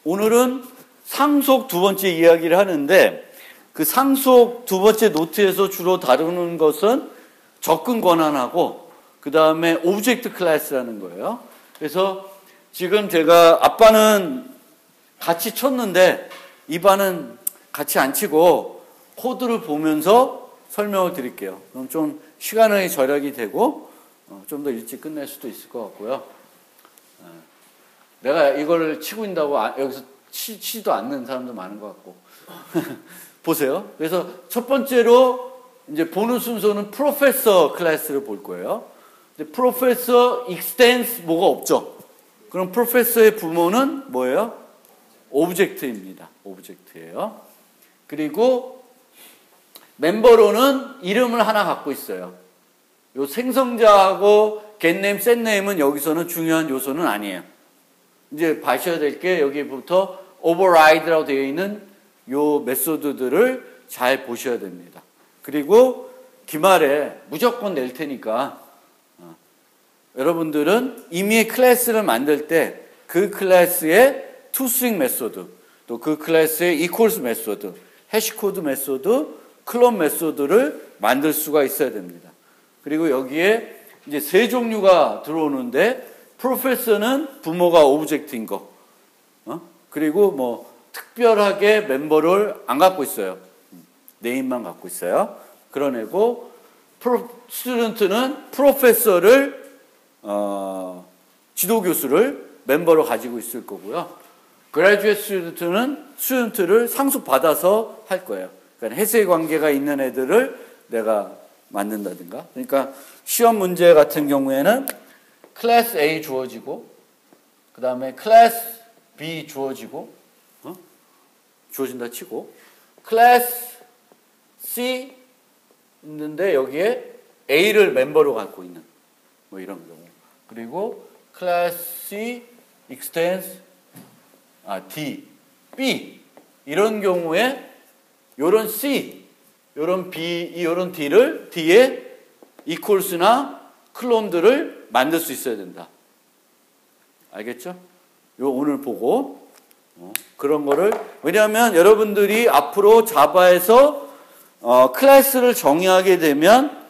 오늘은 상속 두 번째 이야기를 하는데 그 상속 두 번째 노트에서 주로 다루는 것은 접근 권한하고 그 다음에 오브젝트 클래스라는 거예요. 그래서 지금 제가 아빠는 같이 쳤는데 이반은 같이 안 치고 코드를 보면서 설명을 드릴게요. 그럼 좀 시간의 절약이 되고 좀 더 일찍 끝낼 수도 있을 것 같고요. 내가 이걸 치고 있다고 여기서 치지도 않는 사람도 많은 것 같고. 보세요. 그래서 첫 번째로 이제 보는 순서는 프로페서 클래스를 볼 거예요. 근데 프로페서 익스텐스 뭐가 없죠. 그럼 프로페서의 부모는 뭐예요? 오브젝트입니다. 오브젝트예요. 그리고 멤버로는 이름을 하나 갖고 있어요. 요 생성자하고 getName, setName은 여기서는 중요한 요소는 아니에요. 이제 봐셔야 될 게 여기부터 override라고 되어 있는 요 메소드들을 잘 보셔야 됩니다. 그리고 기말에 무조건 낼 테니까 여러분들은 이미 클래스를 만들 때 그 클래스의 toString 메소드, 또 그 클래스의 equals 메소드, 해시코드 메소드, 클론 메소드를 만들 수가 있어야 됩니다. 그리고 여기에 이제 세 종류가 들어오는데 프로페서는 부모가 오브젝트인 거, 그리고 뭐 특별하게 member를 안 갖고 있어요. 네임만 갖고 있어요. 그런 애고 스튜던트는 프로페서를 지도교수를 멤버로 가지고 있을 거고요. 그라듀에이트 스튜던트는 스튜던트를 상속받아서 할 거예요. 그러니까 해세 관계가 있는 애들을 내가 만든다든가. 그러니까 시험 문제 같은 경우에는 클래스 A 주어지고 그 다음에 클래스 B 주어지고 주어진다 치고 클래스 C 있는데 여기에 A를 멤버로 갖고 있는 뭐 이런 경우. 그리고 클래스 C extends D, B 이런 경우에 요런 C, 요런 B, 요런 D를 D에 equals나 클론들을 만들 수 있어야 된다. 알겠죠? 요 오늘 보고 그런 거를 왜냐하면 여러분들이 앞으로 자바에서 클래스를 정의하게 되면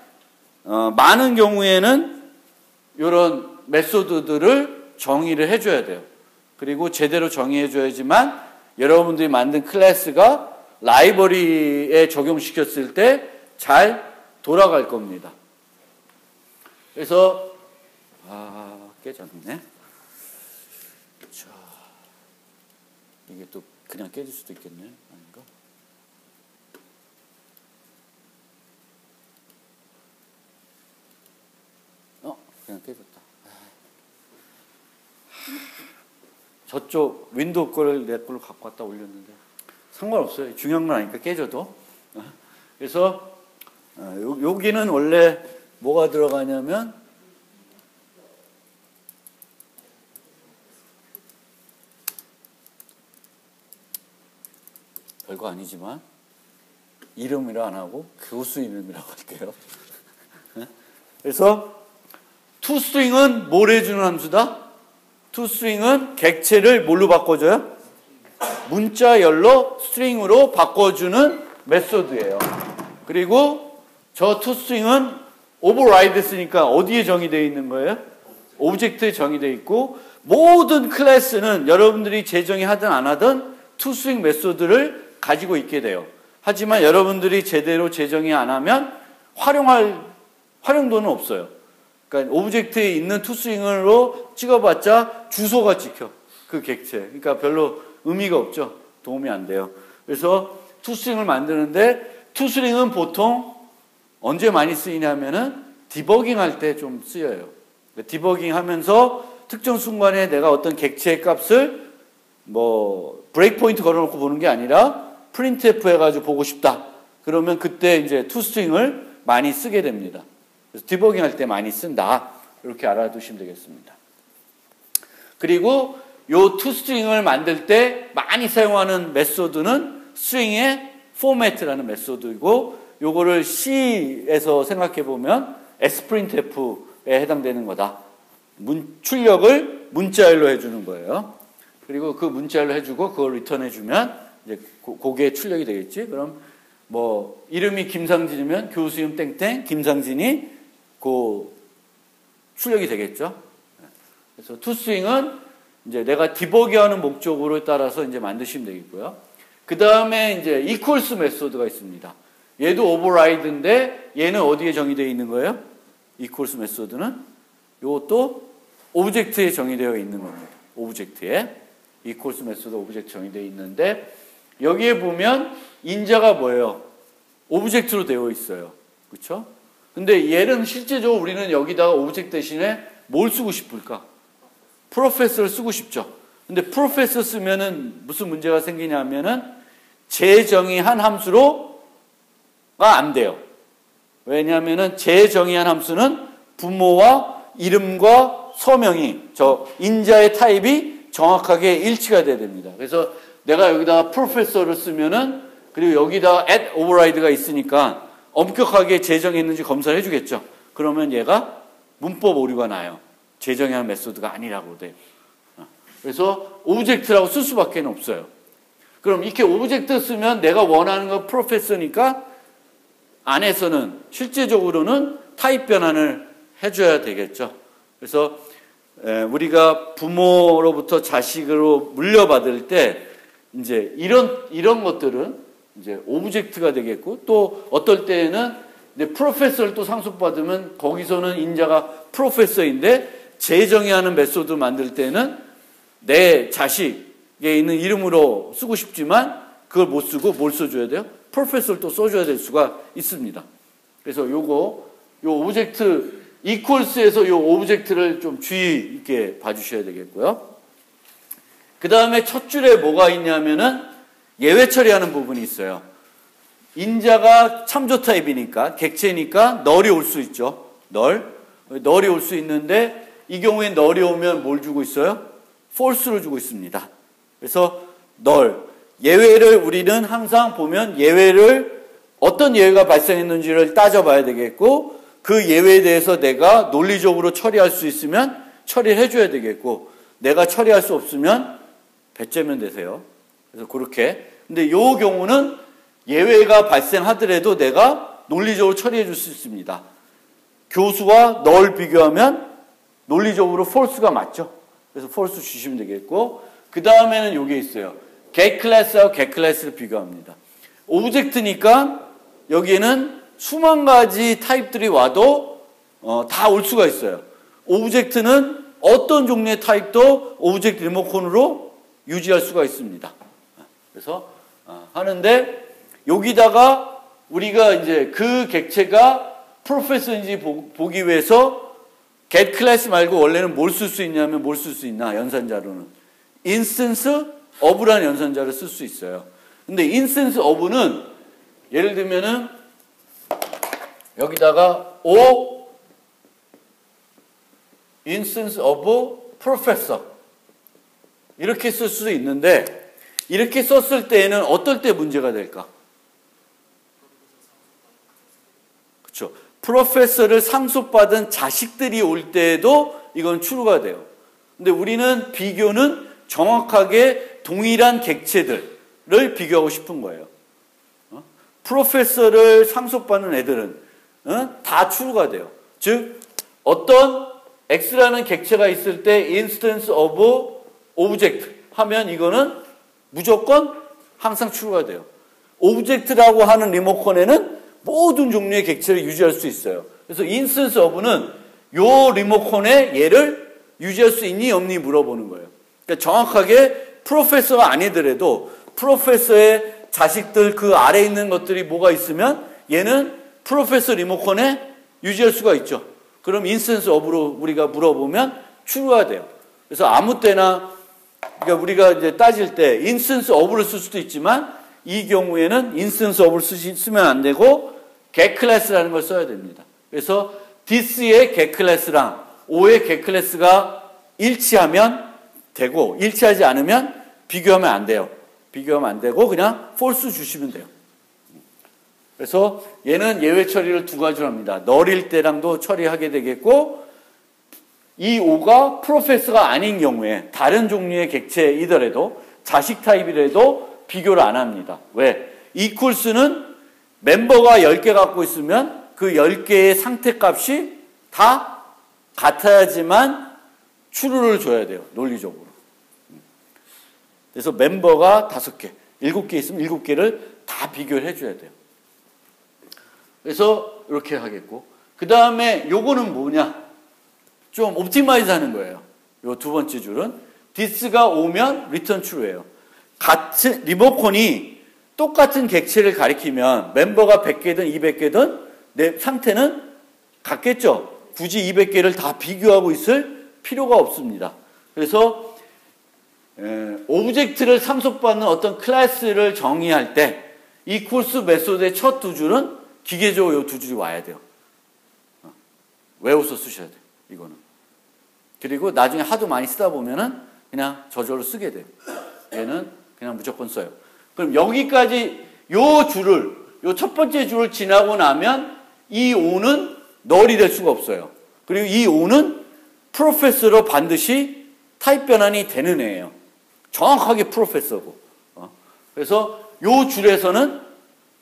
많은 경우에는 이런 메소드들을 정의를 해줘야 돼요. 그리고 제대로 정의해줘야지만 여러분들이 만든 클래스가 라이브러리에 적용시켰을 때 잘 돌아갈 겁니다. 그래서 깨졌네. 자, 이게 또 그냥 깨질 수도 있겠네. 아닌가? 그냥 깨졌다. 저쪽 윈도우 거를 내 걸로 갖고 왔다 올렸는데 상관없어요. 중요한 건 아니까 깨져도. 그래서 여기는 원래 뭐가 들어가냐면 별거 아니지만 이름이라 안 하고 교수 이름이라고 할게요. 그래서 toString은 뭘 해주는 함수다? toString은 객체를 뭘로 바꿔줘요? 문자열로 스트링으로 바꿔주는 메소드예요. 그리고 저 toString은 override 했으니까 어디에 정의되어 있는 거예요? 오브젝트에 정의되어 있고 모든 클래스는 여러분들이 재정의 하든 안 하든 toString 메소드를 가지고 있게 돼요. 하지만 여러분들이 제대로 재정의 안 하면 활용도는 없어요. 그러니까 오브젝트에 있는 toString으로 찍어봤자 주소가 찍혀. 그 객체. 그러니까 별로 의미가 없죠. 도움이 안 돼요. 그래서 toString을 만드는데 toString은 보통 언제 많이 쓰이냐면은 디버깅 할 때 좀 쓰여요. 디버깅 하면서 특정 순간에 내가 어떤 객체의 값을 뭐 브레이크 포인트 걸어놓고 보는 게 아니라 printf 해가지고 보고 싶다. 그러면 그때 이제 toString을 많이 쓰게 됩니다. 그래서 디버깅 할 때 많이 쓴다. 이렇게 알아두시면 되겠습니다. 그리고 요 toString을 만들 때 많이 사용하는 메소드는 string의 format라는 메소드이고 요거를 C에서 생각해 보면 sprintf에 해당되는 거다. 출력을 문자열로 해주는 거예요. 그리고 그 문자를 해주고 그걸 리턴해주면 이제 그게 출력이 되겠지. 그럼 뭐 이름이 김상진이면 교수 이름 땡땡 김상진이 그 출력이 되겠죠. 그래서 toString은 이제 내가 디버기하는 목적으로 따라서 이제 만드시면 되겠고요. 그 다음에 이제 equals 메소드가 있습니다. 얘도 override인데 얘는 어디에 정의되어 있는 거예요? equals 메소드는 이것도 오브젝트에 정의되어 있는 겁니다. 오브젝트에 equals 메소드 오브젝트 정의되어 있는데 여기에 보면 인자가 뭐예요? 오브젝트로 되어 있어요. 그렇죠? 근데 얘는 실제적으로 우리는 여기다가 오브젝트 대신에 뭘 쓰고 싶을까? 프로페서를 쓰고 싶죠. 근데 프로페서 쓰면은 무슨 문제가 생기냐면은 재정의한 함수로가 안 돼요. 왜냐하면은 재정의한 함수는 부모와 이름과 서명이 저 인자의 타입이 정확하게 일치가 돼야 됩니다. 그래서 내가 여기다가 프로페서를 쓰면은 그리고 여기다가 at override가 있으니까 엄격하게 재정했는지 검사를 해주겠죠. 그러면 얘가 문법 오류가 나요. 재정의한 메소드가 아니라고 돼요. 그래서 오브젝트라고 쓸 수밖에 없어요. 그럼 이렇게 오브젝트 쓰면 내가 원하는 건 프로페서니까 안에서는 실제적으로는 타입 변환을 해줘야 되겠죠. 그래서 우리가 부모로부터 자식으로 물려받을 때 이제 이런 것들은 이제 오브젝트가 되겠고 또 어떨 때에는 프로페서를 또 상속받으면 거기서는 인자가 프로페서인데 재정의하는 메소드 만들 때는 내 자식에 있는 이름으로 쓰고 싶지만 그걸 못 쓰고 뭘 써줘야 돼요? 프로페서를 또 써줘야 될 수가 있습니다. 그래서 요 오브젝트 equals에서 요 오브젝트를 좀 주의 있게 봐주셔야 되겠고요. 그 다음에 첫 줄에 뭐가 있냐면은 예외 처리하는 부분이 있어요. 인자가 참조 타입이니까 객체니까 널이 올 수 있죠. 널이 올 수 있는데 이 경우에 널이 오면 뭘 주고 있어요? false를 주고 있습니다. 그래서 예외를 우리는 항상 보면 예외를 어떤 예외가 발생했는지를 따져봐야 되겠고 그 예외에 대해서 내가 논리적으로 처리할 수 있으면 처리를 해줘야 되겠고 내가 처리할 수 없으면 배째면 되세요. 그래서 그렇게. 근데 이 경우는 예외가 발생하더라도 내가 논리적으로 처리해 줄 수 있습니다. 교수와 널 비교하면 논리적으로 false가 맞죠. 그래서 false 주시면 되겠고 그 다음에는 이게 있어요. getClass하고 getClass를 비교합니다. 오브젝트니까 여기에는 수만 가지 타입들이 와도 다 올 수가 있어요. 오브젝트는 어떤 종류의 타입도 오브젝트 리모컨으로 유지할 수가 있습니다. 그래서 하는데 여기다가 우리가 이제 그 객체가 프로페서인지 보기 위해서 getClass 말고 원래는 뭘 쓸 수 있냐면 뭘 쓸 수 있나 연산자로는 instance of라는 연산자를 쓸 수 있어요. 근데 instance of는 예를 들면은 여기다가 O instance of professor 이렇게 쓸 수도 있는데 이렇게 썼을 때에는 어떨 때 문제가 될까? 그렇죠. 프로페서를 상속받은 자식들이 올 때에도 이건 true가 돼요. 근데 우리는 비교는 정확하게 동일한 객체들을 비교하고 싶은 거예요. 프로페서를 상속받는 애들은 다 true가 돼요. 즉 어떤 X라는 객체가 있을 때 instance of object 하면 이거는 무조건 항상 true가 돼요. 오브젝트라고 하는 리모컨에는 모든 종류의 객체를 유지할 수 있어요. 그래서 instance of는 요 리모컨에 얘를 유지할 수 있니 없니 물어보는 거예요. 그러니까 정확하게 프로페서가 아니더라도 프로페서의 자식들 그 아래에 있는 것들이 뭐가 있으면 얘는 프로페서 리모컨에 유지할 수가 있죠. 그럼 instance of로 우리가 물어보면 true가 돼요. 그래서 아무 때나 그러니까 우리가 이제 따질 때 instance of를 쓸 수도 있지만 이 경우에는 instance of를 쓰면 안 되고 getClass라는 걸 써야 됩니다. 그래서 this의 getClass랑 o의 getClass가 일치하면 되고 일치하지 않으면 비교하면 안 돼요. 비교하면 안 되고 그냥 false 주시면 돼요. 그래서 얘는 예외 처리를 두 가지로 합니다. 널일 때랑도 처리하게 되겠고 이 5가 프로페서가 아닌 경우에 다른 종류의 객체이더라도 자식 타입이라도 비교를 안 합니다. 왜? equals는 멤버가 10개 갖고 있으면 그 10개의 상태값이 다 같아야지만 true를 줘야 돼요. 논리적으로. 그래서 멤버가 5개, 7개 있으면 7개를 다 비교를 해줘야 돼요. 그래서 이렇게 하겠고, 그 다음에 요거는 뭐냐? 좀 옵티마이즈 하는 거예요. 요 두 번째 줄은 this가 오면 return true예요. 같은 리모컨이 똑같은 객체를 가리키면 멤버가 100개든 200개든 내 상태는 같겠죠. 굳이 200개를 다 비교하고 있을 필요가 없습니다. 그래서 오브젝트를 상속받는 어떤 클래스를 정의할 때 equals 메소드의 첫 두 줄은 기계적으로 이 두 줄이 와야 돼요. 외워서 쓰셔야 돼요. 이거는. 그리고 나중에 하도 많이 쓰다 보면은 그냥 저절로 쓰게 돼요. 얘는 그냥 무조건 써요. 그럼 여기까지 요 줄을, 요 첫 번째 줄을 지나고 나면 이 5는 널이 될 수가 없어요. 그리고 이 5는 프로페서로 반드시 타입 변환이 되는 애예요. 정확하게 프로페서고. 그래서 요 줄에서는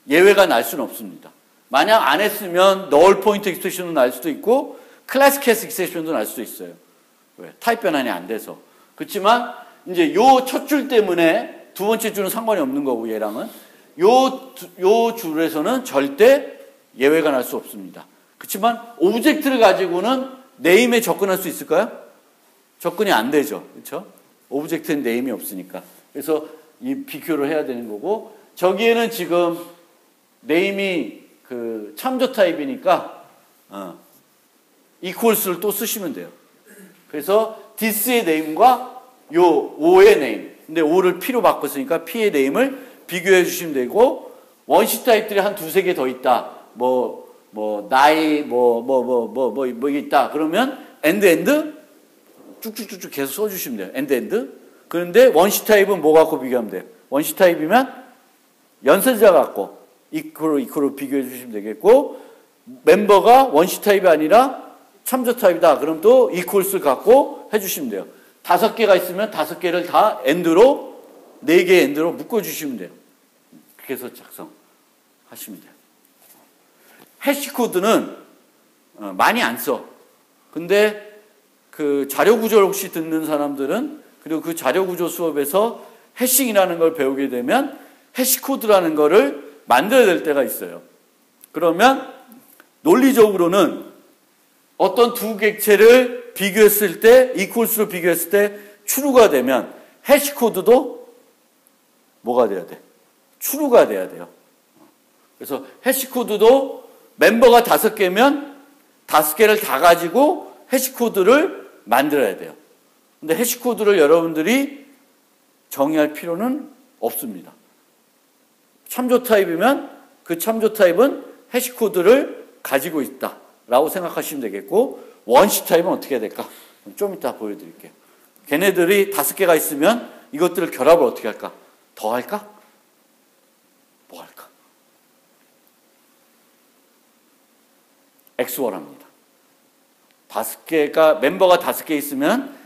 예외가 날 수는 없습니다. 만약 안 했으면 null 포인트 익스프레션도 날 수도 있고 클래스 캐스 익스프레션도 날 수도 있어요. 왜? 타입 변환이 안 돼서. 그렇지만 이제 요 첫 줄 때문에 두 번째 줄은 상관이 없는 거고 얘랑은 요 줄에서는 절대 예외가 날 수 없습니다. 그렇지만 오브젝트를 가지고는 네임에 접근할 수 있을까요? 접근이 안 되죠. 그렇죠? 오브젝트는 네임이 없으니까. 그래서 이 비교를 해야 되는 거고 저기에는 지금 네임이 그 참조 타입이니까 equals를 또 쓰시면 돼요. 그래서 this의 네임과 요 5의 네임. 근데 5를 p로 바꿨으니까 p의 네임을 비교해 주시면 되고 원시 타입들이 한 두세 개 더 있다. 나이 이게 있다. 그러면 end 쭉쭉쭉쭉 계속 써 주시면 돼요. end. 그런데 원시 타입은 뭐 갖고 비교하면 돼요? 원시 타입이면 연설자 갖고 이코로 비교해 주시면 되겠고 멤버가 원시 타입이 아니라 참조 타입이다. 그럼 또 equals를 갖고 해주시면 돼요. 5개가 있으면 5개를 다 end로 4개의 end로 묶어주시면 돼요. 그렇게 해서 작성하시면 돼요. 해시 코드는 많이 안 써. 근데 그 자료 구조를 혹시 듣는 사람들은 그리고 그 자료 구조 수업에서 해싱이라는 걸 배우게 되면 해시 코드라는 거를 만들어야 될 때가 있어요. 그러면 논리적으로는 어떤 두 객체를 비교했을 때, equals로 비교했을 때 true가 되면 해시 코드도 뭐가 돼야 돼? true가 돼야 돼요. 그래서 해시 코드도 멤버가 5개면 5개를 다 가지고 해시 코드를 만들어야 돼요. 근데 해시 코드를 여러분들이 정의할 필요는 없습니다. 참조 타입이면 그 참조 타입은 해시 코드를 가지고 있다라고 생각하시면 되겠고 원시 타입은 어떻게 해야 될까? 좀 이따 보여드릴게요. 걔네들이 5개가 있으면 이것들을 결합을 어떻게 할까? 더 할까? 뭐 할까? XOR합니다. 5개가 멤버가 5개 있으면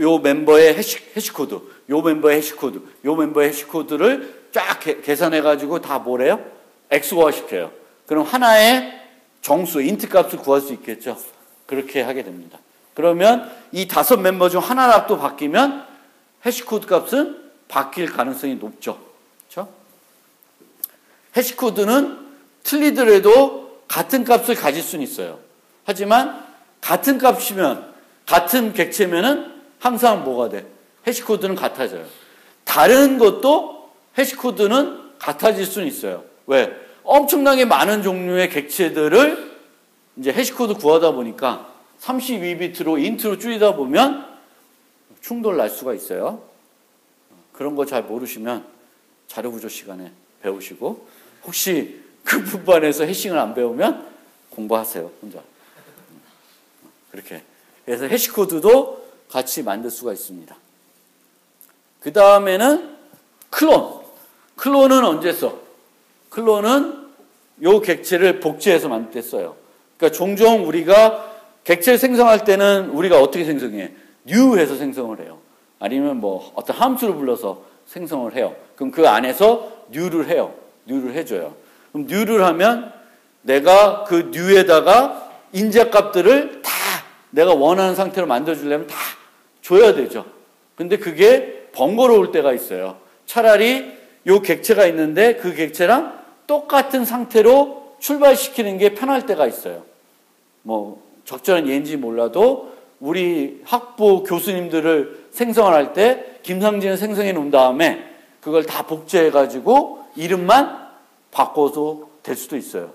요 멤버의 해시 코드, 요 멤버의 해시 코드, 요 멤버의 해시 코드를 쫙 계산해 가지고 다 뭐래요? XOR 시켜요. 그럼 하나의 정수, 인트 값을 구할 수 있겠죠. 그렇게 하게 됩니다. 그러면 이 5 멤버 중 하나라도 바뀌면 해시코드 값은 바뀔 가능성이 높죠. 그렇죠? 해시코드는 틀리더라도 같은 값을 가질 수는 있어요. 하지만 같은 값이면 같은 객체면은 항상 뭐가 돼? 해시코드는 같아져요. 다른 것도 해시코드는 같아질 수는 있어요. 왜? 엄청나게 많은 종류의 객체들을 이제 해시코드 구하다 보니까 32비트로 인트로 줄이다 보면 충돌 날 수가 있어요. 그런 거 잘 모르시면 자료구조 시간에 배우시고 혹시 그 분반에서 해싱을 안 배우면 공부하세요. 혼자. 그렇게. 그래서 해시코드도 같이 만들 수가 있습니다. 그 다음에는 클론. 클론은 언제 써? 클론은 요 객체를 복제해서 만들 때 써요. 그러니까 종종 우리가 객체를 생성할 때는 우리가 어떻게 생성해? 뉴해서 생성을 해요. 아니면 뭐 어떤 함수를 불러서 생성을 해요. 그럼 그 안에서 뉴를 해요. 뉴를 해줘요. 그럼 뉴를 하면 내가 그 뉴에다가 인자값들을 다 내가 원하는 상태로 만들어주려면 다 줘야 되죠. 근데 그게 번거로울 때가 있어요. 차라리 요 객체가 있는데 그 객체랑 똑같은 상태로 출발시키는 게 편할 때가 있어요. 뭐 적절한 예인지 몰라도 우리 학부 교수님들을 생성을 할 때 김상진을 생성해 놓은 다음에 그걸 다 복제해가지고 이름만 바꿔도 될 수도 있어요.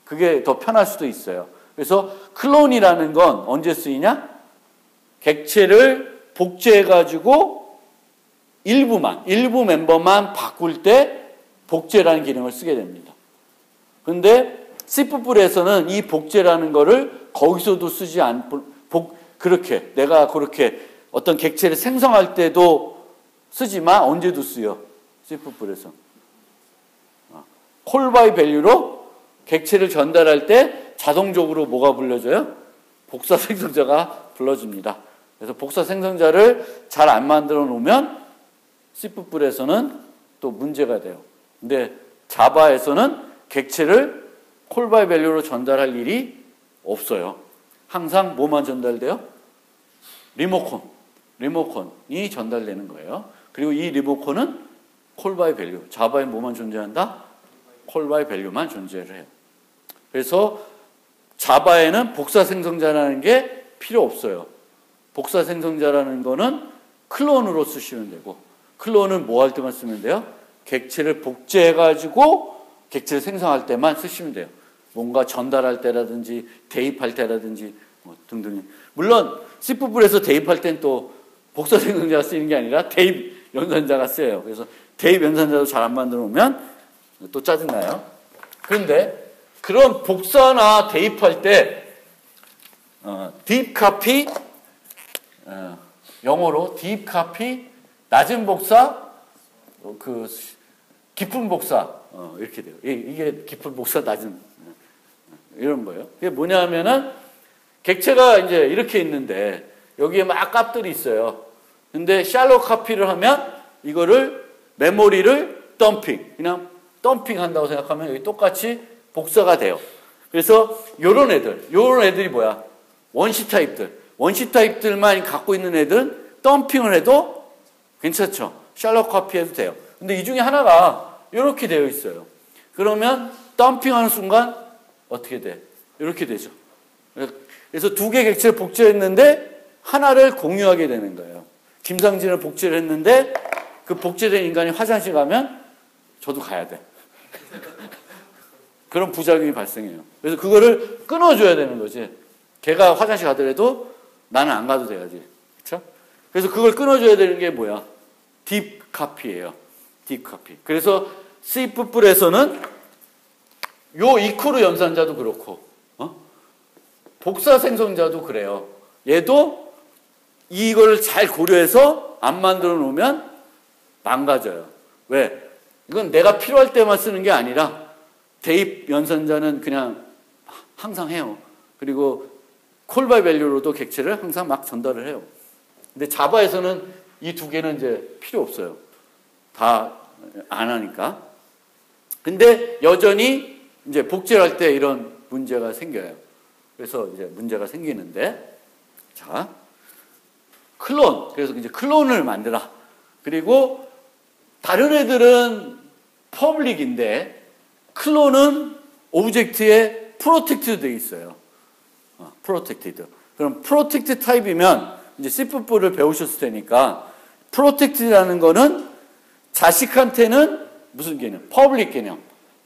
그게 더 편할 수도 있어요. 그래서 클론이라는 건 언제 쓰이냐? 객체를 복제해가지고 일부 멤버만 바꿀 때 복제라는 기능을 쓰게 됩니다. 근데 C++에서는 이 복제라는 거를 거기서도 쓰지 그렇게 내가 그렇게 어떤 객체를 생성할 때도 쓰지만 언제도 쓰여. C++에서 콜 바이 밸류로 객체를 전달할 때 자동적으로 뭐가 불러줘요? 복사 생성자가 불러줍니다. 그래서 복사 생성자를 잘 안 만들어 놓으면 C++에서는 또 문제가 돼요. 근데 자바에서는 객체를 콜 바이 밸류로 전달할 일이 없어요. 항상 뭐만 전달돼요? 리모컨이 전달되는 거예요. 그리고 이 리모컨은 콜 바이 밸류. 자바에 뭐만 존재한다? 콜 바이 밸류만 존재를 해요. 그래서 자바에는 복사 생성자라는 게 필요 없어요. 복사 생성자라는 거는 클론으로 쓰시면 되고, 클론은 뭐 할 때만 쓰면 돼요? 객체를 복제해가지고 객체를 생성할 때만 쓰시면 돼요. 뭔가 전달할 때라든지 대입할 때라든지 뭐 등등. 물론 C++에서 대입할 땐 또 복사 생성자가 쓰이는 게 아니라 대입 연산자가 쓰여요. 그래서 대입 연산자도 잘 안 만들어 놓으면 또 짜증나요. 그런데 그런 복사나 대입할 때 deep copy, 영어로 deep copy, 낮은 복사, 그 깊은 복사 이렇게 돼요. 이게 깊은 복사, 낮은 이런 거예요. 이게 뭐냐면은 객체가 이제 이렇게 있는데 여기에 막 값들이 있어요. 근데 샬롯 카피를 하면 이거를 메모리를 그냥 덤핑 한다고 생각하면 여기 똑같이 복사가 돼요. 그래서 요런 애들이 뭐야? 원시 타입들만 갖고 있는 애들은 덤핑을 해도 괜찮죠. 샬롯 카피해도 돼요. 근데 이 중에 하나가 이렇게 되어 있어요. 그러면 덤핑하는 순간 어떻게 돼? 이렇게 되죠. 그래서 두 개 객체를 복제했는데 하나를 공유하게 되는 거예요. 김상진을 복제를 했는데 그 복제된 인간이 화장실 가면 저도 가야 돼. 그런 부작용이 발생해요. 그래서 그거를 끊어줘야 되는 거지. 걔가 화장실 가더라도 나는 안 가도 돼야지. 그렇죠? 그래서 그걸 끊어줘야 되는 게 뭐야? 딥 카피예요. 딥 카피. 그래서 C++에서는 요 이쿠르 연산자도 그렇고 복사 생성자도 그래요. 얘도 이걸 잘 고려해서 안 만들어 놓으면 망가져요. 왜? 이건 내가 필요할 때만 쓰는 게 아니라 대입 연산자는 그냥 항상 해요. 그리고 콜 바이 밸류로도 객체를 항상 막 전달을 해요. 근데 자바에서는 이 두 개는 이제 필요 없어요. 다 안 하니까. 근데 여전히 이제 복제를 할 때 이런 문제가 생겨요. 그래서 이제 문제가 생기는데, 자, 클론. 그래서 이제 클론을 만들어. 그리고 다른 애들은 퍼블릭인데 클론은 오브젝트에 프로텍티드 되어 있어요. 프로텍티드. 그럼 프로텍티드 타입이면 이제 C++를 배우셨을 테니까 프로텍티드라는 거는 자식한테는 무슨 개념? 퍼블릭 개념.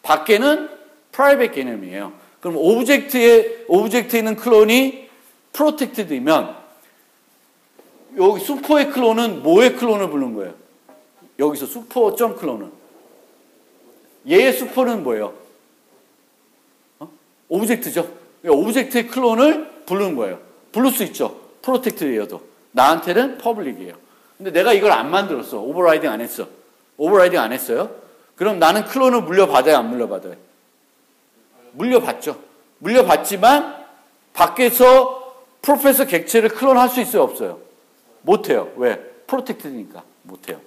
밖에는 프라이빗 개념이에요. 그럼 오브젝트에 있는 클론이 프로텍티드이면 여기 슈퍼의 클론은 뭐의 클론을 부른 거예요? 여기서 슈퍼 점 클론은 얘의 슈퍼는 뭐예요? 오브젝트죠. 오브젝트의 클론을 부르는 거예요. 부를 수 있죠. 프로텍티드여도. 나한테는 퍼블릭이에요. 근데 내가 이걸 안 만들었어. 오버라이딩 안 했어. 오버라이딩 안 했어요? 그럼 나는 클론을 물려받아요? 안 물려받아요? 물려받죠. 물려받지만 밖에서 프로페서 객체를 클론할 수 있어요, 없어요? 못해요. 왜? 프로텍트니까 못해요.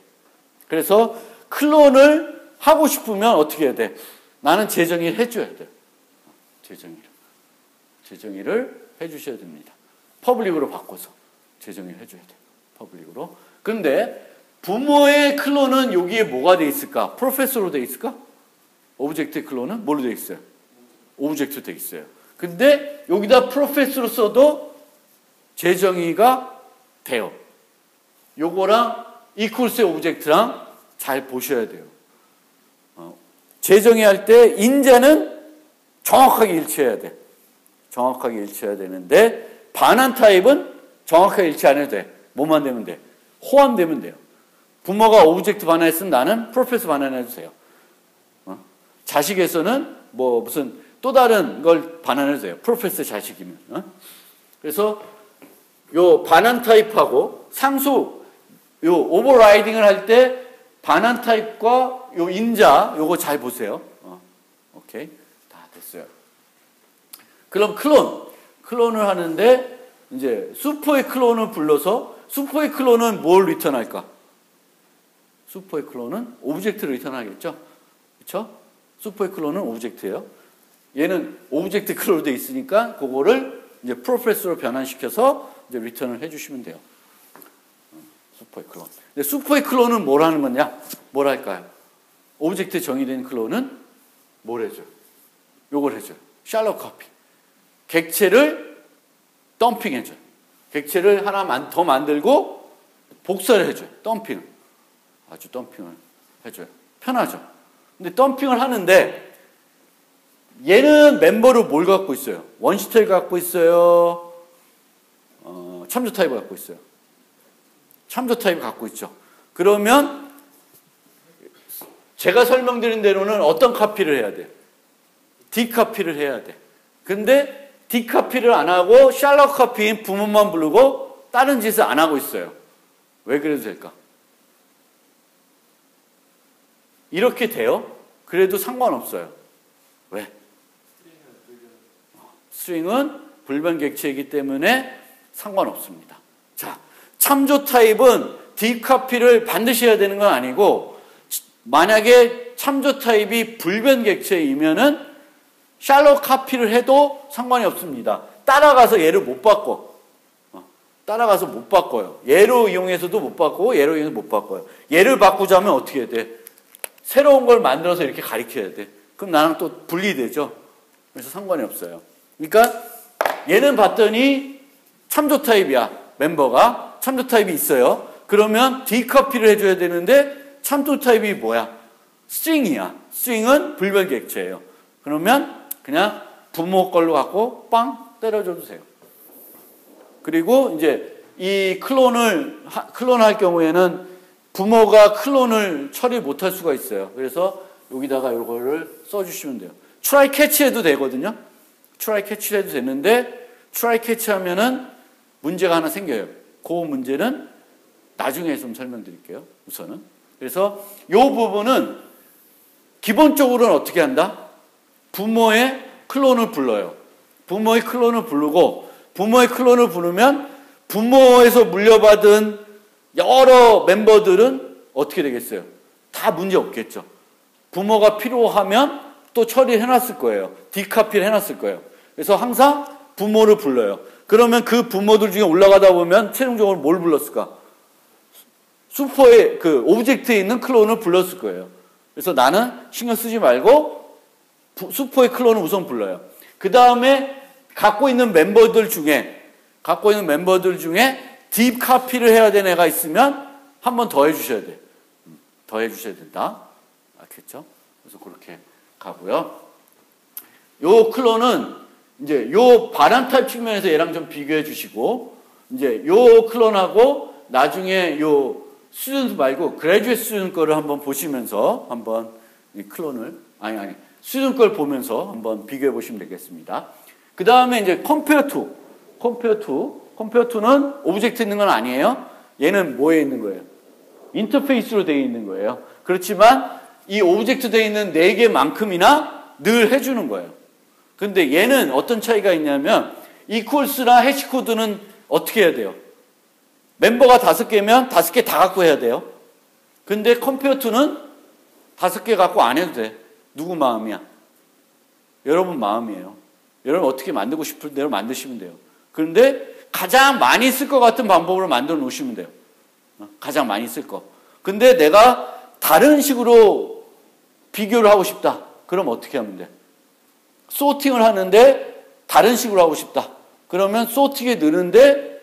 그래서 클론을 하고 싶으면 어떻게 해야 돼? 나는 재정의를 해줘야 돼. 재정의를 해주셔야 됩니다. 퍼블릭으로 바꿔서 재정의를 해줘야 돼. 퍼블릭으로. 그런데 부모의 클론은 여기에 뭐가 돼 있을까? 프로페서로 돼 있을까? 오브젝트 클론은 뭘로 돼 있어요? 오브젝트로 돼 있어요. 근데 여기다 프로페서로 써도 재정의가 돼요. 요거랑 이퀄스의 오브젝트랑 잘 보셔야 돼요. 재정의할 때 인자는 정확하게 일치해야 돼. 정확하게 일치해야 되는데 반환 타입은 정확하게 일치 안 해도 돼. 뭐만 되면 돼? 호환되면 돼요. 부모가 오브젝트 반환했으면 나는 프로페서 반환해주세요. 자식에서는 뭐 무슨 또 다른 걸 반환해주세요. 프로페서 자식이면. 그래서 요 반환 타입하고 상수 요 오버라이딩을 할 때 반환 타입과 요 인자 요거 잘 보세요. 오케이. 다 됐어요. 그럼 클론을 하는데 이제 슈퍼의 클론을 불러서 슈퍼의 클론은 뭘 리턴할까? 슈퍼의 클론은 오브젝트를 리턴하겠죠? 그렇죠? 슈퍼의 클론은 오브젝트예요. 얘는 오브젝트 클론으로 되어 있으니까 그거를 이제 프로페서로 변환시켜서 이제 리턴을 해주시면 돼요. 슈퍼의 클론. 근데 슈퍼의 클론은 뭘 하는 거냐? 뭘 할까요? 오브젝트 정의된 클론은 뭘 해줘요? 요걸 해줘요. 샬롯 커피. 객체를 덤핑해줘요. 객체를 하나 더 만들고 복사를 해줘요. 덤핑. 아주 덤핑을 해줘요. 편하죠. 근데 덤핑을 하는데 얘는 멤버로 뭘 갖고 있어요? 원시텔 갖고 있어요. 참조 타입을 갖고 있어요. 참조 타입을 갖고 있죠. 그러면 제가 설명드린 대로는 어떤 카피를 해야 돼? 디카피를 해야 돼. 근데 디카피를 안 하고 샬롯 카피인 부모만 부르고 다른 짓을 안 하고 있어요. 왜 그래도 될까? 이렇게 돼요? 그래도 상관없어요. 왜? 스트링은 불변 객체이기 때문에 상관없습니다. 자, 참조 타입은 디카피를 반드시 해야 되는 건 아니고 만약에 참조 타입이 불변 객체이면은 샬롯 카피를 해도 상관이 없습니다. 따라가서 얘를 못 바꿔. 따라가서 못 바꿔요. 얘로 이용해서도 못 바꾸고 얘로 이용해서 못 바꿔요. 얘를 바꾸자면 어떻게 해야 돼? 새로운 걸 만들어서 이렇게 가리켜야 돼. 그럼 나랑 또 분리되죠. 그래서 상관이 없어요. 그러니까 얘는 봤더니 참조 타입이야. 멤버가 참조 타입이 있어요. 그러면 디커피를 해줘야 되는데 참조 타입이 뭐야? 스트링이야. 스트링은 불변 객체예요. 그러면 그냥 부모 걸로 갖고 빵 때려줘도 돼요. 그리고 이제 이 클론할 경우에는 부모가 클론을 처리 못할 수가 있어요. 그래서 여기다가 이거를 써주시면 돼요. 트라이 캐치해도 되거든요. 트라이 캐치를 해도 되는데 트라이 캐치하면은 문제가 하나 생겨요. 그 문제는 나중에 좀 설명드릴게요. 우선은. 그래서 이 부분은 기본적으로는 어떻게 한다? 부모의 클론을 불러요. 부모의 클론을 부르고 부모의 클론을 부르면 부모에서 물려받은 여러 멤버들은 어떻게 되겠어요? 다 문제 없겠죠. 부모가 필요하면 또 처리해놨을 거예요. 디카피를 해놨을 거예요. 그래서 항상 부모를 불러요. 그러면 그 부모들 중에 올라가다 보면 최종적으로 뭘 불렀을까? 슈퍼의 그 오브젝트에 있는 클론을 불렀을 거예요. 그래서 나는 신경 쓰지 말고 슈퍼의 클론을 우선 불러요. 그 다음에 갖고 있는 멤버들 중에 딥 카피를 해야 되는 애가 있으면 한 번 더 해주셔야 돼. 더 해주셔야 된다. 알겠죠? 그래서 그렇게 가고요. 요 클론은 이제 요 반환 타입 측면에서 얘랑 좀 비교해 주시고, 이제 요 클론하고 나중에 요 스튜던트 말고 그레듀에이트 스튜던트 거를 한번 보시면서 한번 이 클론을, 스튜던트 걸 보면서 한번 비교해 보시면 되겠습니다. 그 다음에 이제 컴페어투는 오브젝트 있는 건 아니에요. 얘는 뭐에 있는 거예요? 인터페이스로 되어 있는 거예요. 그렇지만 이 오브젝트 되어 있는 4개만큼이나 늘 해주는 거예요. 근데 얘는 어떤 차이가 있냐면 equals랑 해시코드는 어떻게 해야 돼요? 멤버가 5개면 5개 다 갖고 해야 돼요. 근데 compare to는 5개 갖고 안 해도 돼. 누구 마음이야? 여러분 마음이에요. 여러분 어떻게 만들고 싶을 대로 만드시면 돼요. 그런데 가장 많이 쓸 것 같은 방법으로 만들어 놓으시면 돼요. 가장 많이 쓸 거. 근데 내가 다른 식으로 비교를 하고 싶다. 그럼 어떻게 하면 돼? 소팅을 하는데 다른 식으로 하고 싶다. 그러면 소팅에 넣는데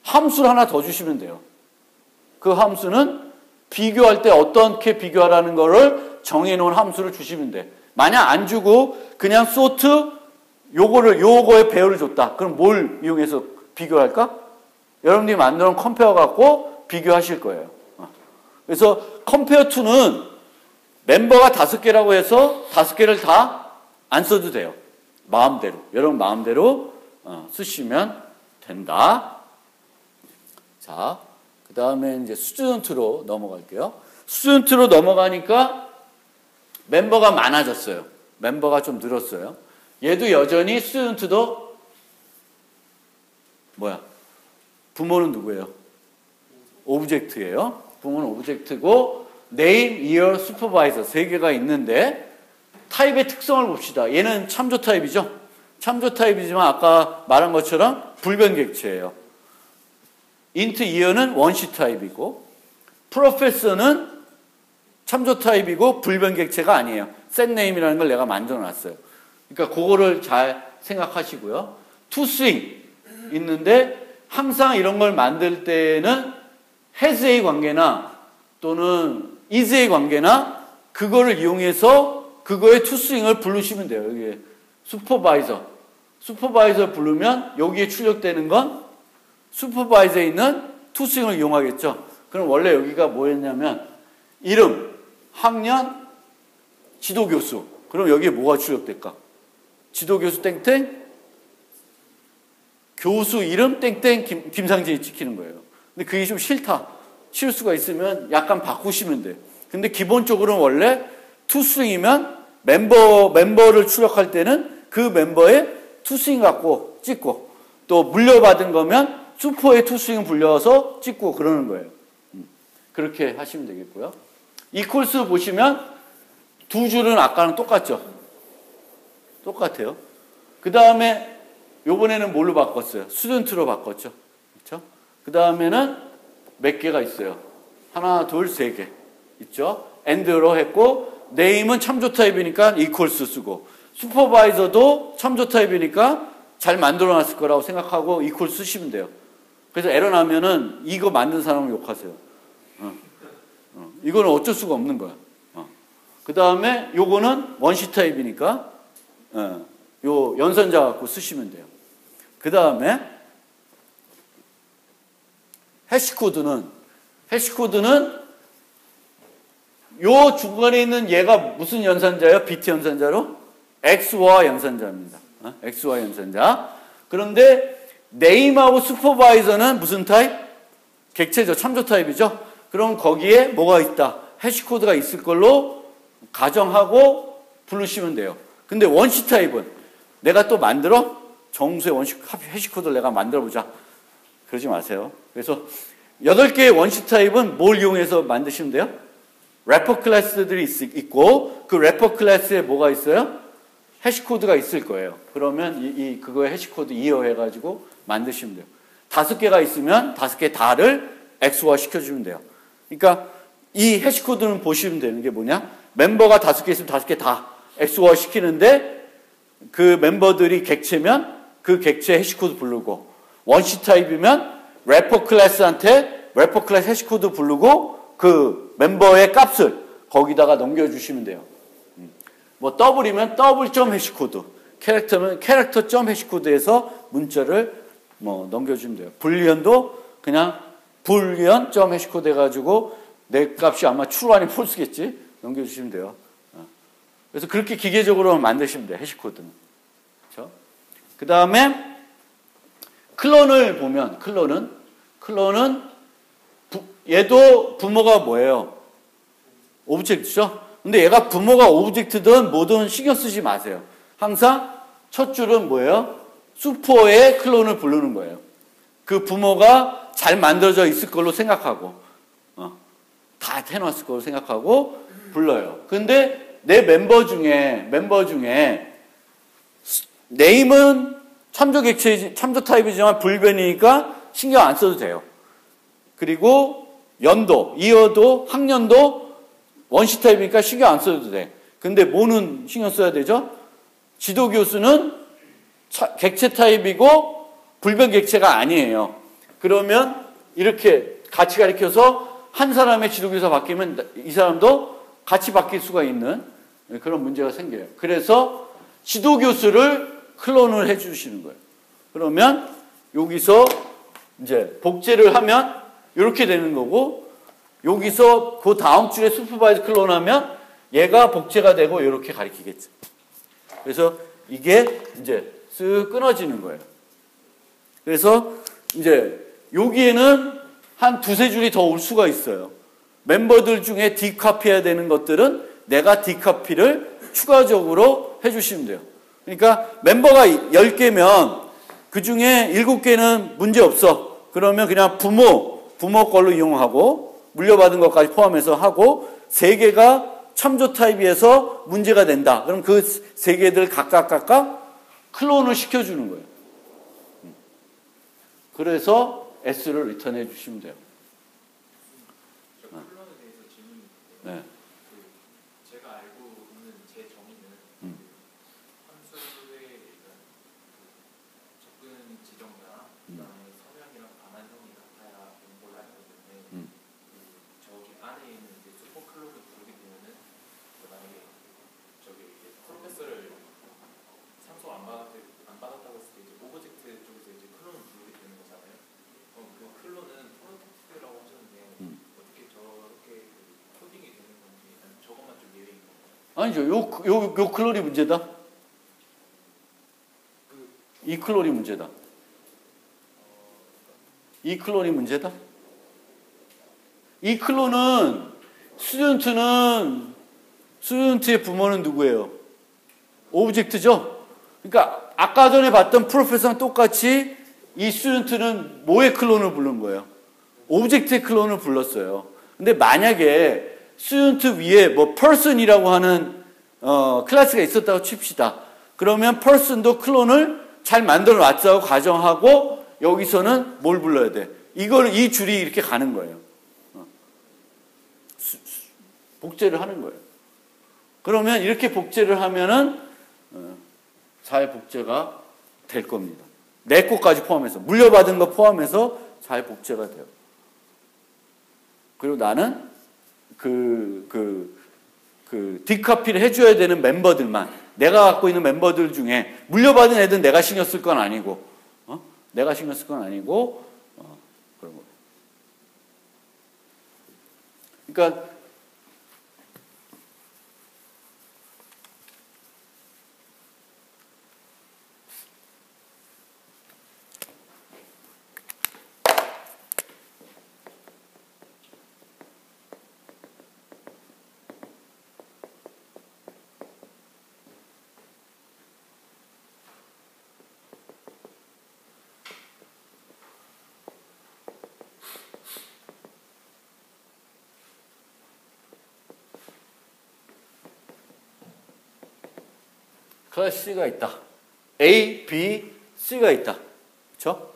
함수를 하나 더 주시면 돼요. 그 함수는 비교할 때 어떻게 비교하라는 거를 정해놓은 함수를 주시면 돼. 만약 안 주고 그냥 소트 요거의 배열을 줬다. 그럼 뭘 이용해서 비교할까? 여러분들이 만들어 놓은 컴페어 갖고 비교하실 거예요. 그래서 컴페어 투는 멤버가 5개라고 해서 5개를 다 안 써도 돼요. 마음대로. 여러분 마음대로 쓰시면 된다. 자, 그 다음에 이제 스튜던트로 넘어갈게요. 스튜던트로 넘어가니까 멤버가 많아졌어요. 멤버가 좀 늘었어요. 얘도 여전히 스튜던트도 뭐야? 부모는 누구예요? 오브젝트예요. 부모는 오브젝트고 name, year, supervisor 3개가 있는데 타입의 특성을 봅시다. 얘는 참조 타입이죠. 참조 타입이지만 아까 말한 것처럼 불변객체예요. int year는 원시 타입이고 professor는 참조 타입이고 불변객체가 아니에요. set name이라는 걸 내가 만들어 놨어요. 그러니까 그거를 잘 생각하시고요. toSwing 있는데 항상 이런 걸 만들 때는 has의 관계나 또는 is의 관계나 그거를 이용해서 그거의 toSwing을 부르시면 돼요. 여기에 슈퍼바이저 부르면 여기에 출력되는 건 슈퍼바이저에 있는 toSwing을 이용하겠죠. 그럼 원래 여기가 뭐였냐면 이름, 학년, 지도교수. 그럼 여기에 뭐가 출력될까? 지도교수 땡땡, 교수 이름 땡땡 김상진이 찍히는 거예요. 근데 그게 좀 싫다. 싫을 수가 있으면 약간 바꾸시면 돼요. 근데 기본적으로는 원래 toSwing이면 멤버를 출력할 때는 그 멤버의 toSwing 갖고 찍고 또 물려받은 거면 슈퍼의 toSwing 불려서 찍고 그러는 거예요. 그렇게 하시면 되겠고요. equals 보시면 두 줄은 아까랑 똑같죠? 똑같아요. 그 다음에 요번에는 뭘로 바꿨어요? 스튜던트로 바꿨죠. 그렇죠? 그 다음에는 몇 개가 있어요? 하나, 둘, 3개 있죠? and로 했고 name은 참조 타입이니까 equals 쓰고 슈퍼바이저도 참조 타입이니까 잘 만들어놨을 거라고 생각하고 equals 쓰시면 돼요. 그래서 에러 나면은 이거 만든 사람을 욕하세요. 이거는 어쩔 수가 없는 거야. 그 다음에 요거는 원시 타입이니까 요 연산자 갖고 쓰시면 돼요. 그 다음에 해시코드는 요 중간에 있는 얘가 무슨 연산자예요? 비트 연산자로? XY 연산자입니다. XY 연산자. 그런데 name하고 슈퍼바이저는 무슨 타입? 객체죠. 참조 타입이죠. 그럼 거기에 뭐가 있다? 해시코드가 있을 걸로 가정하고 부르시면 돼요. 근데 원시 타입은 내가 또 만들어? 정수의 원시 해시코드를 내가 만들어보자. 그러지 마세요. 그래서 8개의 원시 타입은 뭘 이용해서 만드시면 돼요? 래퍼 클래스들이 있고 그 래퍼 클래스에 뭐가 있어요? 해시코드가 있을 거예요. 그러면 그거에 해시코드 이어해가지고 만드시면 돼요. 5개가 있으면 5개 다를 XY 시켜주면 돼요. 그러니까 이 해시코드는 보시면 되는 게 뭐냐? 멤버가 5개 있으면 5개 다 XY 시키는데 그 멤버들이 객체면 그 객체 해시코드 부르고 원시 타입이면 래퍼 클래스한테 래퍼 클래스 해시코드 부르고 그 멤버의 값을 거기다가 넘겨주시면 돼요. 뭐 더블이면 더블.점 해시코드, 캐릭터면 캐릭터.점 해시코드에서 문자를 뭐 넘겨주면 돼요. 불리언도 그냥 불리언.점 해시코드 해가지고 내 값이 아마 true 아니면 false겠지? 넘겨주시면 돼요. 그래서 그렇게 기계적으로 만드시면 돼요. 해시코드는. 그렇죠? 그 다음에 클론을 보면 클론은 얘도 부모가 뭐예요? 오브젝트죠? 근데 얘가 부모가 오브젝트든 뭐든 신경 쓰지 마세요. 항상 첫 줄은 뭐예요? 슈퍼의 클론을 부르는 거예요. 그 부모가 잘 만들어져 있을 걸로 생각하고, 다 해놨을 걸로 생각하고 불러요. 근데 내 멤버 중에 네임은 참조 타입이지만 불변이니까 신경 안 써도 돼요. 그리고 연도, 이어도, 학년도 원시 타입이니까 신경 안 써도 돼. 근데 뭐는 신경 써야 되죠? 지도 교수는 객체 타입이고 불변 객체가 아니에요. 그러면 이렇게 같이 가르쳐서 한 사람의 지도 교수가 바뀌면 이 사람도 같이 바뀔 수가 있는 그런 문제가 생겨요. 그래서 지도 교수를 클론을 해주시는 거예요. 그러면 여기서 이제 복제를 하면 이렇게 되는 거고, 여기서 그 다음 줄에 슈퍼바이즈 클론하면 얘가 복제가 되고 이렇게 가리키겠죠. 그래서 이게 이제 쓱 끊어지는 거예요. 그래서 이제 여기에는 한 두세 줄이 더 올 수가 있어요. 멤버들 중에 디카피해야 되는 것들은 내가 디카피를 추가적으로 해주시면 돼요. 그러니까 멤버가 10개면 그 중에 7개는 문제 없어. 그러면 그냥 부모 걸로 이용하고 물려받은 것까지 포함해서 하고 3개가 참조 타입에서 문제가 된다. 그럼 그 3개들 각각 클론을 시켜주는 거예요. 그래서 S를 리턴해 주시면 돼요. 클론에 대해서 질문이 있는데, 네. 제가 알고 있는 제 정의는 함수의 접근 지정과 그다음에 서명이랑 반환형이 같아야 되는 걸로 알고 있는데, 저기 안에 있는 이제 슈퍼 클론을 부르게 되면은 만약에 저기 이제 프로페서를 상속 안 받았다고 했을 때 이제 오브젝트 쪽에서 이제 클론을 부르게 되는 거잖아요. 그 클론은 프로텍트라고 하셨는데 어떻게 저렇게 코딩이 되는 건지, 아니면 저것만 좀 예외인 건가요? 아니죠. 요 클론이 문제다. 이 클론이 문제다. 이 클론이 문제다. 이 클론은 스튜던트의 부모는 누구예요? 오브젝트죠? 그러니까 아까 전에 봤던 프로페서랑 똑같이 이 스튜던트는 뭐의 클론을 부른 거예요? 오브젝트의 클론을 불렀어요. 근데 만약에 스튜던트 위에 뭐 person이라고 하는 클래스가 있었다고 칩시다. 그러면 person도 클론을 잘 만들어 놨다고 가정하고 여기서는 뭘 불러야 돼? 이 줄이 이렇게 가는 거예요. 복제를 하는 거예요. 그러면 이렇게 복제를 하면은 잘 복제가 될 겁니다. 내 것까지 포함해서, 물려받은 거 포함해서 잘 복제가 돼요. 그리고 나는 디카피를 해줘야 되는 멤버들만, 내가 갖고 있는 멤버들 중에 물려받은 애들은 내가 신경 쓸 건 아니고, 내가 신경 쓸 건 아니고, 그런 거. 그러니까 클래스 C가 있다. A, B, C가 있다. 그렇죠?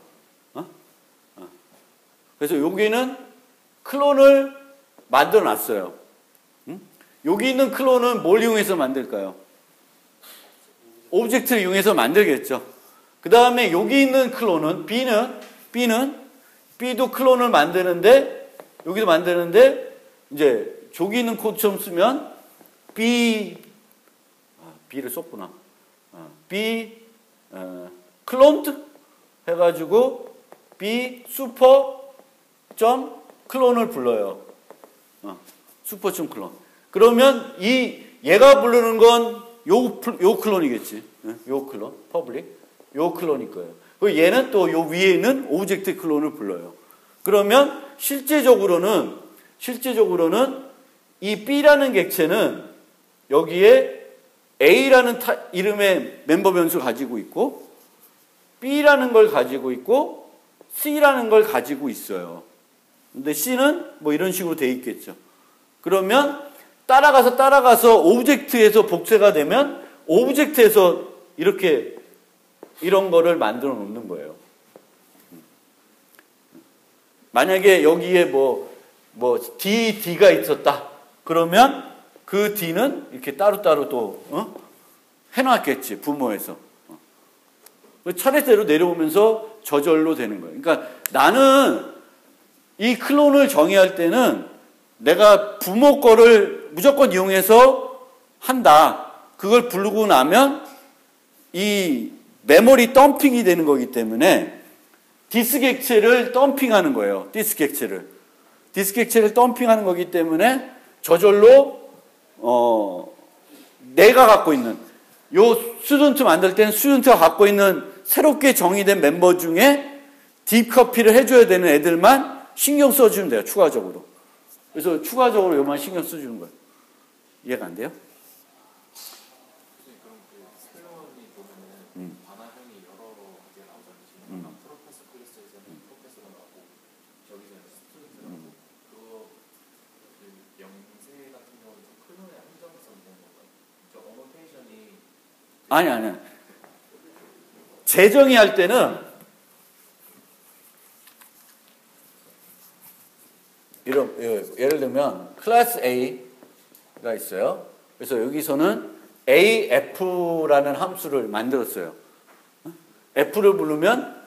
그래서 여기는 클론을 만들어 놨어요. 여기 있는 클론은 뭘 이용해서 만들까요? 오브젝트를 이용해서 만들겠죠. 그 다음에 여기 있는 클론은 B도 클론을 만드는데, 여기도 만드는데, 이제 저기 있는 코드처럼 쓰면 B를 썼구나. 클론드 해가지고 B 슈퍼 점 클론을 불러요. 슈퍼 점 클론. 그러면 얘가 부르는 건 요 클론이겠지. 요 클론, 퍼블릭. 요 클론일 거예요. 그리고 얘는 또 요 위에 있는 오브젝트 클론을 불러요. 그러면 실제적으로는 이 B라는 객체는 여기에 A라는 이름의 멤버 변수를 가지고 있고, B라는 걸 가지고 있고 C라는 걸 가지고 있어요. 근데 C는 뭐 이런 식으로 돼 있겠죠. 그러면 따라가서 오브젝트에서 복제가 되면 오브젝트에서 이렇게 이런 거를 만들어 놓는 거예요. 만약에 여기에 뭐 D가 있었다. 그러면 그 D는 이렇게 따로따로 또 해놨겠지. 부모에서. 차례대로 내려오면서 저절로 되는 거예요. 그러니까 나는 이 클론을 정의할 때는 내가 부모 거를 무조건 이용해서 한다. 그걸 부르고 나면 이 메모리 덤핑이 되는 거기 때문에 디스크 객체를 덤핑하는 거예요. 디스크 객체를 덤핑하는 거기 때문에 저절로 내가 갖고 있는 요 스튜던트 만들 때는 스튜던트가 갖고 있는 새롭게 정의된 멤버 중에 딥커피를 해줘야 되는 애들만 신경 써주면 돼요. 추가적으로. 그래서 추가적으로 요만 신경 써주는 거예요. 이해가 안 돼요? 그럼 그 클론이 보면은 반화형이 여러 개 나오잖아요. 지금 프로페서 클래스에서는 프로페서가 나오고 저기서는 스튜던트가 나오고 그거 그 영세 같은 경우는 클론에 한정해서 있는 건가요? 저 어노테이션이 아니. 재정의 할 때는 예를 들면 클래스 A가 있어요. 그래서 여기서는 AF라는 함수를 만들었어요. F를 부르면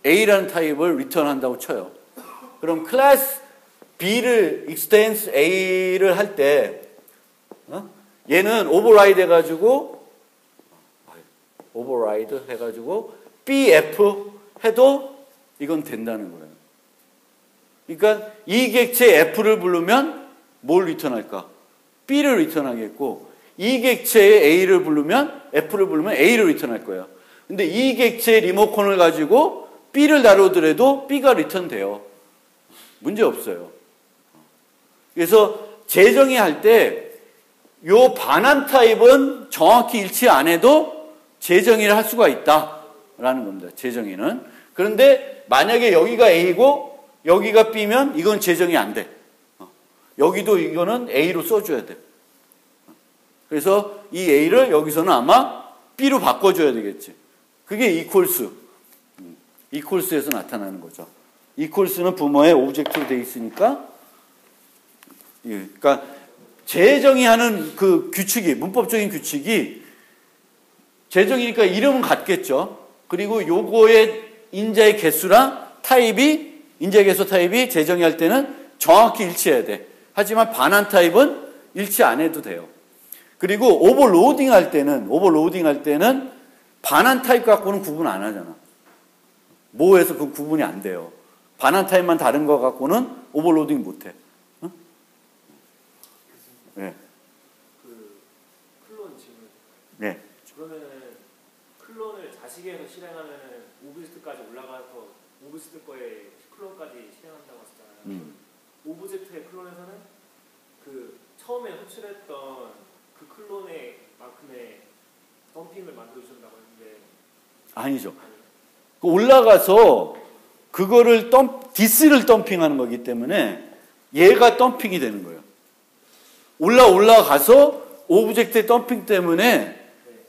A라는 타입을 리턴한다고 쳐요. 그럼 클래스 B를 extends A를 할 때 얘는 오버라이드 해가지고 BF 해도 이건 된다는 거예요. 그러니까 이 객체 F를 부르면 뭘 리턴할까? B를 리턴하겠고 이 객체의 A를 부르면 F를 부르면 A를 리턴할 거예요. 근데 이 객체의 리모컨을 가지고 B를 다루더라도 B가 리턴돼요. 문제 없어요. 그래서 재정의할 때 요 반환 타입은 정확히 일치 안 해도 재정의를 할 수가 있다라는 겁니다. 재정의는. 그런데 만약에 여기가 A고 여기가 B면 이건 재정이 안 돼. 여기도 이거는 A로 써줘야 돼. 그래서 이 A를 여기서는 아마 B로 바꿔줘야 되겠지. 그게 이퀄스에서 나타나는 거죠. 이퀄스는 부모의 오브젝트로 되어 있으니까 그러니까 재정의하는 그 규칙이 문법적인 규칙이 재정이니까 이름은 같겠죠. 그리고 요거의 인자의 개수랑 타입이 인자의 개수 타입이 재정의할 때는 정확히 일치해야 돼. 하지만 반환 타입은 일치 안 해도 돼요. 그리고 오버로딩 할 때는 반환 타입 갖고는 구분 안 하잖아. 모호해서 그 구분이 안 돼요. 반환 타입만 다른 거 갖고는 오버로딩 못 해. 네. 그 클론 질문. 네. 그러면은 클론을 자식에서 실행하면 오브젝트까지 올라가서 오브젝트 거에 클론까지 실행한다고 하셨잖아요. 오브젝트의 클론에서는 그 처음에 호출했던 그 클론의 만큼의 덤핑을 만들어 준다고 했는데 아니죠. 올라가서 그거를 디스를 덤핑하는 거기 때문에 얘가 덤핑이 되는 거예요. 올라가서 오브젝트의 덤핑 때문에